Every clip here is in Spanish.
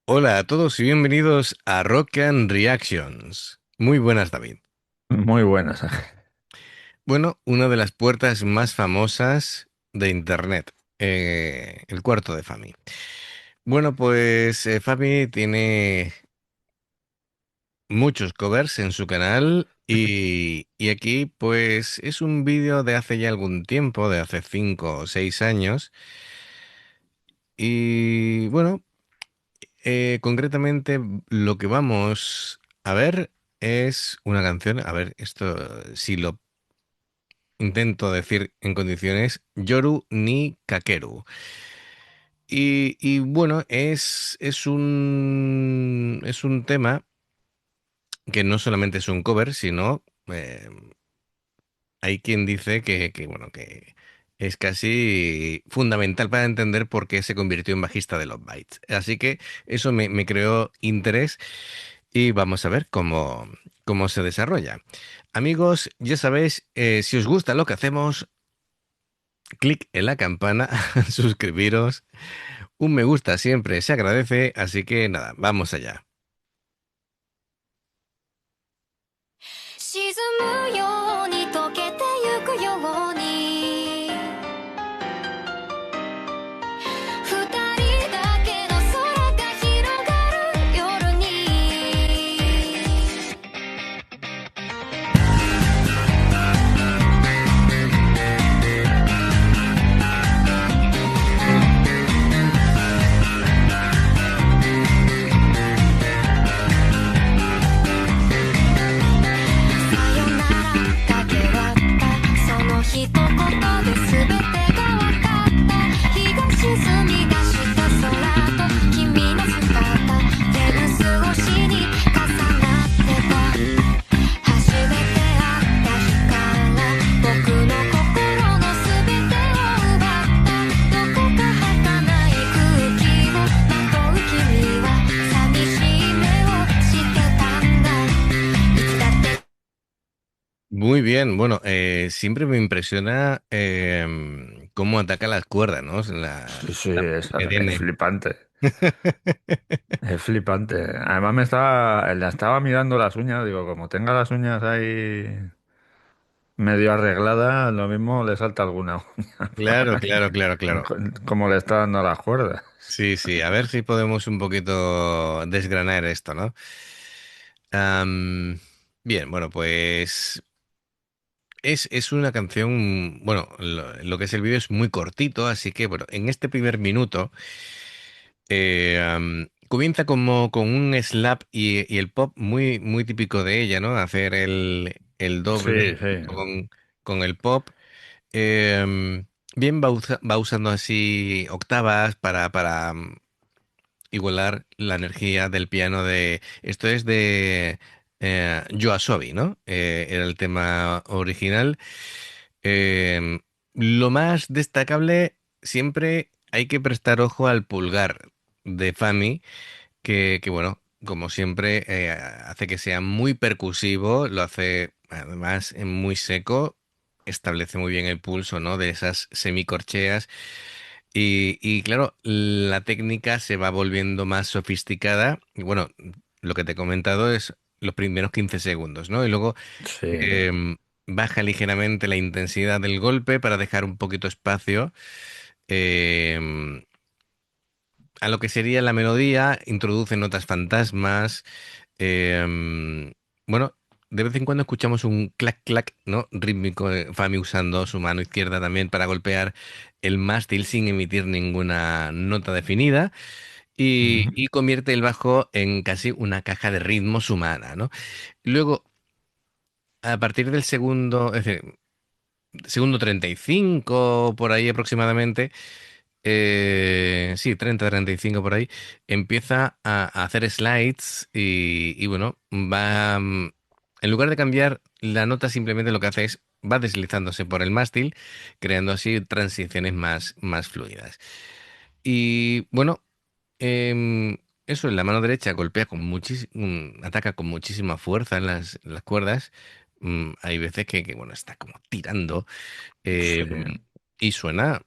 Hola a todos y bienvenidos a Rock and Reactions. Muy buenas, David. Muy buenas. Bueno, una de las puertas más famosas de Internet, el cuarto de Fami. Bueno, pues Fami tiene muchos covers en su canal y aquí pues es un vídeo de hace ya algún tiempo, de hace 5 o 6 años. Y bueno, concretamente, lo que vamos a ver es una canción. A ver, esto si lo intento decir en condiciones: Yoru ni Kakeru. Y bueno, es un tema que no solamente es un cover, sino hay quien dice bueno, que es casi fundamental para entender por qué se convirtió en bajista de Love Bites. Así que eso me creó interés. Y vamos a ver cómo se desarrolla. Amigos, ya sabéis, si os gusta lo que hacemos, clic en la campana, suscribiros, un me gusta siempre se agradece, así que nada, vamos allá. 沈むように溶けてゆくように二人だけの空が広がる夜にさよならだけはったその一言で全てが分かった日が沈み出した空と君の姿フェンス越しに重なってた初めて会った日から僕の心の全てを奪ったどこか儚い空気をまとう君は寂しい目をしてたんだいつだって Muy bien, bueno, siempre me impresiona cómo ataca las cuerdas, ¿no? Sí, sí, La es, que es tiene. flipante. Es flipante. Además le estaba mirando las uñas, digo, como tenga las uñas ahí medio arregladas, lo mismo le salta alguna uña por Claro, ahí. claro, claro, claro. Como le está dando las cuerdas. Sí, sí, a ver si podemos un poquito desgranar esto, ¿no? Am, bien, bueno, pues es una canción, bueno, lo que es el vídeo es muy cortito, así que bueno, en este primer minuto comienza como con un slap y el pop muy, muy típico de ella, ¿no? Hacer el doble Sí, sí. con el pop. Bien va usando así octavas para igualar la energía del piano de... Esto es de YOASOBI, ¿no? Era el tema original. Em, lo más destacable, siempre hay que prestar ojo al pulgar de Fami, que bueno, como siempre, hace que sea muy percusivo, lo hace además muy seco, establece muy bien el pulso, ¿no? De esas semicorcheas. Y claro, la técnica se va volviendo más sofisticada. Y bueno, lo que te he comentado es los primeros 15 segundos, ¿no? Y luego Sí. baja ligeramente la intensidad del golpe para dejar un poquito espacio em, a lo que sería la melodía, introduce notas fantasmas. Bueno, de vez en cuando escuchamos un clac clac, ¿no? Rítmico, Fami usando su mano izquierda también para golpear el mástil sin emitir ninguna nota definida. Ujú. Y convierte el bajo en casi una caja de ritmos humana, ¿no? Luego, a partir del segundo, es decir, segundo 35 por ahí aproximadamente, sí, 30 35 por ahí, empieza a hacer slides y bueno, en lugar de cambiar la nota, simplemente lo que hace es va deslizándose por el mástil, creando así transiciones más fluidas. Y bueno, eso en la mano derecha golpea con muchísimo, ataca con muchísima fuerza en las cuerdas. Hay veces que, bueno, está como tirando. Sí. Eh, y suena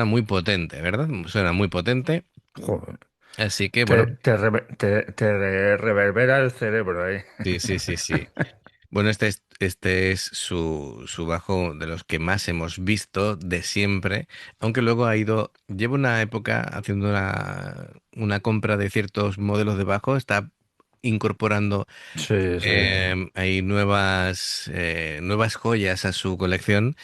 muy potente, ¿verdad? Suena muy potente. Joder. Así que bueno, Te reverbera el cerebro ahí. sí, sí, sí, sí. Bueno, este es su bajo de los que más hemos visto de siempre, aunque luego lleva una época haciendo una compra de ciertos modelos de bajo, está incorporando Sí, sí. ahí nuevas joyas a su colección,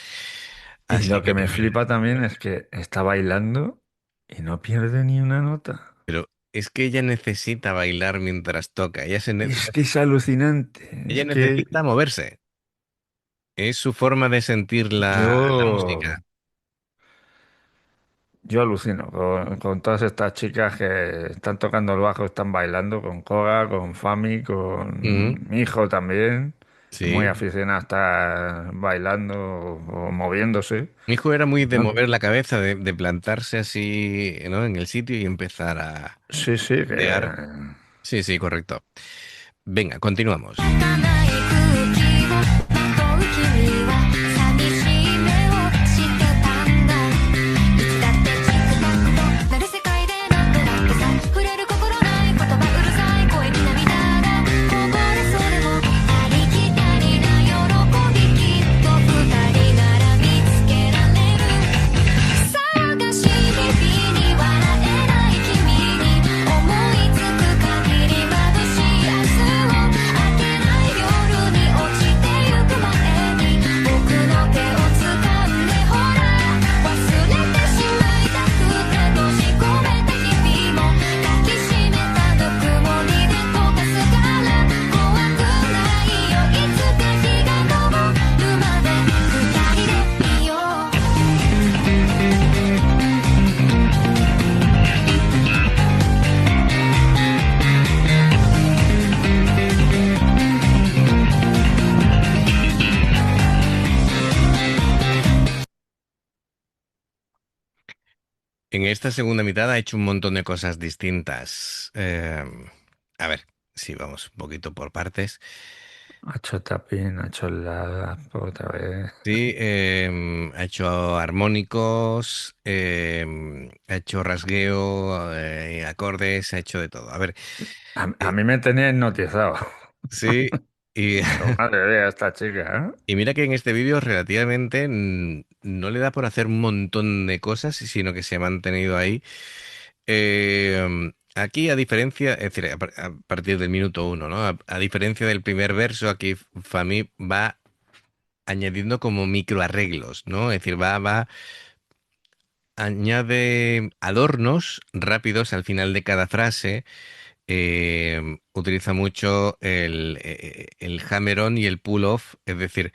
Y así lo que, que me flipa también es que está bailando y no pierde ni una nota. pero es que ella necesita bailar mientras toca, Es que es alucinante. ella Es que necesita moverse, es su forma de sentir la yo, música. yo alucino con todas estas chicas que están tocando el bajo, están bailando con Koga, con Fami, Ujú, con mi hijo también. Muy sí. aficionado a estar bailando o moviéndose. Mi hijo era muy de ¿No? mover la cabeza, de plantarse así, ¿no? En el sitio y empezar a Sí, sí, que crear. Sí, sí, correcto. Venga, continuamos. 儚い空気をまとう君は寂しい目をしてたんだいつだってチクタクとなる世界でなんとなくさ触れる心ない言葉うるさい声に涙がこぼれそうでもありきたりな喜びきっと二人なら見つけられる騒がしい日々に笑えない君に思いつく限り眩しい明日を明けない夜に落ちてゆく前に僕の手を掴んでほら忘れてしまいたくて閉じ込めた日々も抱きしめたぬくもりで溶かすから怖くないよいつか日が昇るまで二人でいよう En esta segunda mitad ha hecho un montón de cosas distintas. A ver, sí, vamos un poquito por partes. ha hecho tapping, ha hecho la otra vez. Sí, ha hecho armónicos, ha hecho rasgueo, acordes, ha hecho de todo. A ver, A eh, mí me tenía hipnotizado. sí, y, Digo, madre mía, esta chica, ¿eh? y mira que en este vídeo relativamente no le da por hacer un montón de cosas, sino que se ha mantenido ahí. Aquí, a diferencia, es decir, a partir del minuto uno, ¿no? A diferencia del primer verso, aquí Fami va añadiendo como microarreglos, ¿no? Es decir, añade adornos rápidos al final de cada frase. Utiliza mucho el hammer-on y el pull-off, es decir,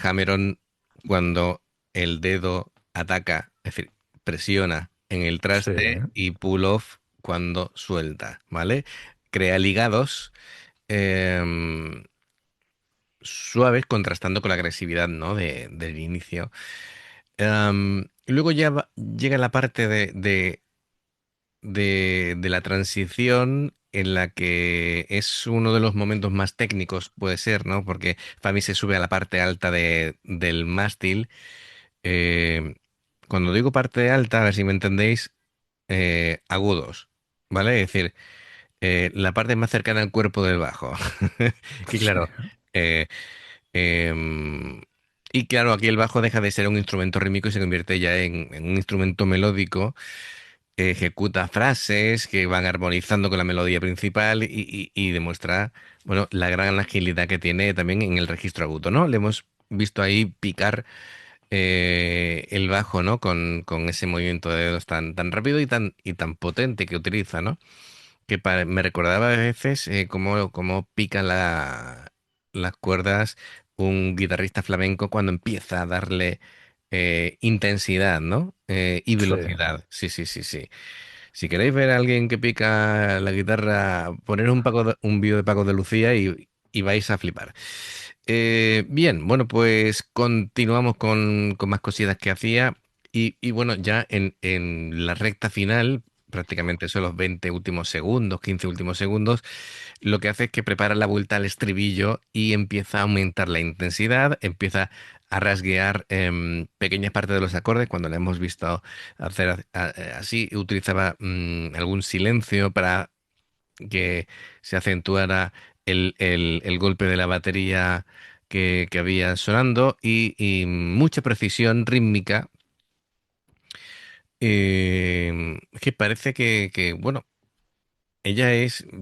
hammer-on cuando el dedo ataca, es decir, presiona en el Sí, traste y pull-off cuando suelta, ¿vale? Crea ligados suaves contrastando con la agresividad, ¿no? Del inicio. Y luego ya llega la parte de la transición en la que es uno de los momentos más técnicos, puede ser, ¿no? Porque Fami se sube a la parte alta del mástil. Eh, Cuando digo parte alta, a ver si me entendéis, agudos, ¿vale? Es decir, la parte más cercana al cuerpo del bajo. Que sí, claro, eh, em, y claro, aquí el bajo deja de ser un instrumento rítmico y se convierte ya en un instrumento melódico. Ejecuta frases que van armonizando con la melodía principal y demuestra, bueno, la gran agilidad que tiene también en el registro agudo, ¿no? Le hemos visto ahí picar el bajo, ¿no? Con ese movimiento de dedos tan rápido y tan potente que utiliza, ¿no? Que me recordaba a veces cómo pica las cuerdas un guitarrista flamenco cuando empieza a darle intensidad, ¿no? Y sí. velocidad. Sí, sí, sí, sí. Si queréis ver a alguien que pica la guitarra, poner un vídeo de Paco de Lucía y vais a flipar. Bien, bueno, pues continuamos con más cositas que hacía. Y bueno, ya en la recta final, prácticamente son los 20 últimos segundos, 15 últimos segundos, lo que hace es que prepara la vuelta al estribillo y empieza a aumentar la intensidad, empieza a rasguear pequeñas partes de los acordes. Cuando le hemos visto hacer así, utilizaba algún silencio para que se acentuara el golpe de la batería que había sonando y mucha precisión rítmica. Que parece bueno, ella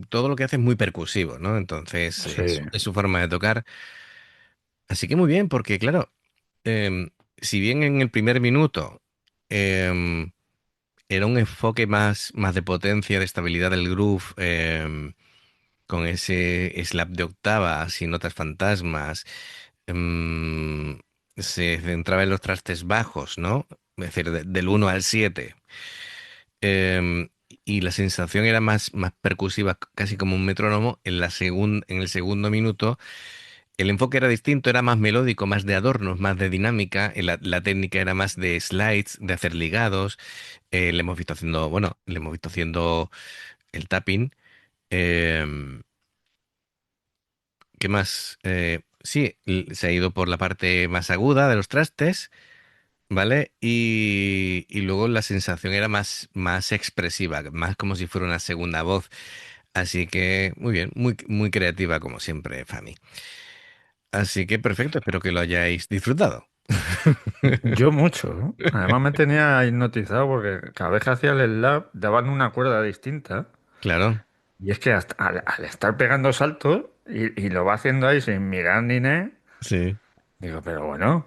todo lo que hace es muy percusivo, ¿no? Entonces, Sí, es su forma de tocar. Así que muy bien, porque claro, em, si bien en el primer minuto em, era un enfoque más de potencia, de estabilidad del groove, con ese slap de octavas y notas fantasmas, em, se centraba en los trastes bajos, ¿no? Es decir, del 1 al 7. em, y la sensación era más percusiva, casi como un metrónomo. En el segundo minuto, el enfoque era distinto, era más melódico, más de adornos, más de dinámica. La técnica era más de slides, de hacer ligados. Le hemos visto haciendo, bueno, le hemos visto haciendo el tapping. em, ¿Qué más? Sí, se ha ido por la parte más aguda de los trastes, ¿vale? Y luego la sensación era más expresiva, más como si fuera una segunda voz. Así que muy bien, muy creativa como siempre, Fami. Así que perfecto, espero que lo hayáis disfrutado. yo mucho, ¿no? Además me tenía hipnotizado porque cada vez que hacía el slap daban una cuerda distinta. Claro, Y es que al estar pegando saltos y lo va haciendo ahí sin mirar ni nada, sí. digo, pero bueno.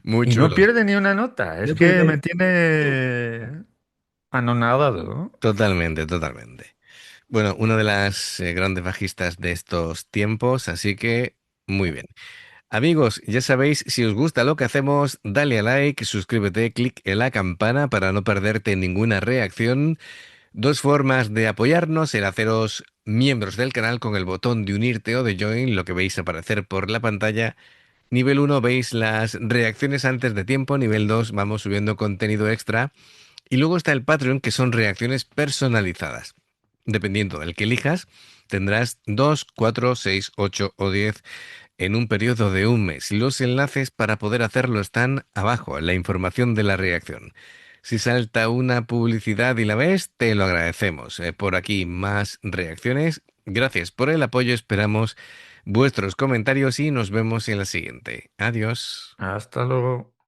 Muy Y no chulo. pierde ni una nota. Es No que pierde. me tiene anonadado, ¿no? Totalmente, totalmente. Bueno, una de las grandes bajistas de estos tiempos, así que muy bien. Amigos, ya sabéis, si os gusta lo que hacemos, dale a like, suscríbete, clic en la campana para no perderte ninguna reacción. Dos formas de apoyarnos: el haceros miembros del canal con el botón de unirte o de join, lo que veis aparecer por la pantalla. Nivel 1 veis las reacciones antes de tiempo, nivel 2 vamos subiendo contenido extra y luego está el Patreon, que son reacciones personalizadas. Dependiendo del que elijas, tendrás 2, 4, 6, 8 o 10 en un periodo de un mes. Los enlaces para poder hacerlo están abajo, en la información de la reacción. Si salta una publicidad y la ves, te lo agradecemos. Por aquí más reacciones. Gracias por el apoyo, esperamos vuestros comentarios y nos vemos en la siguiente. Adiós. Hasta luego.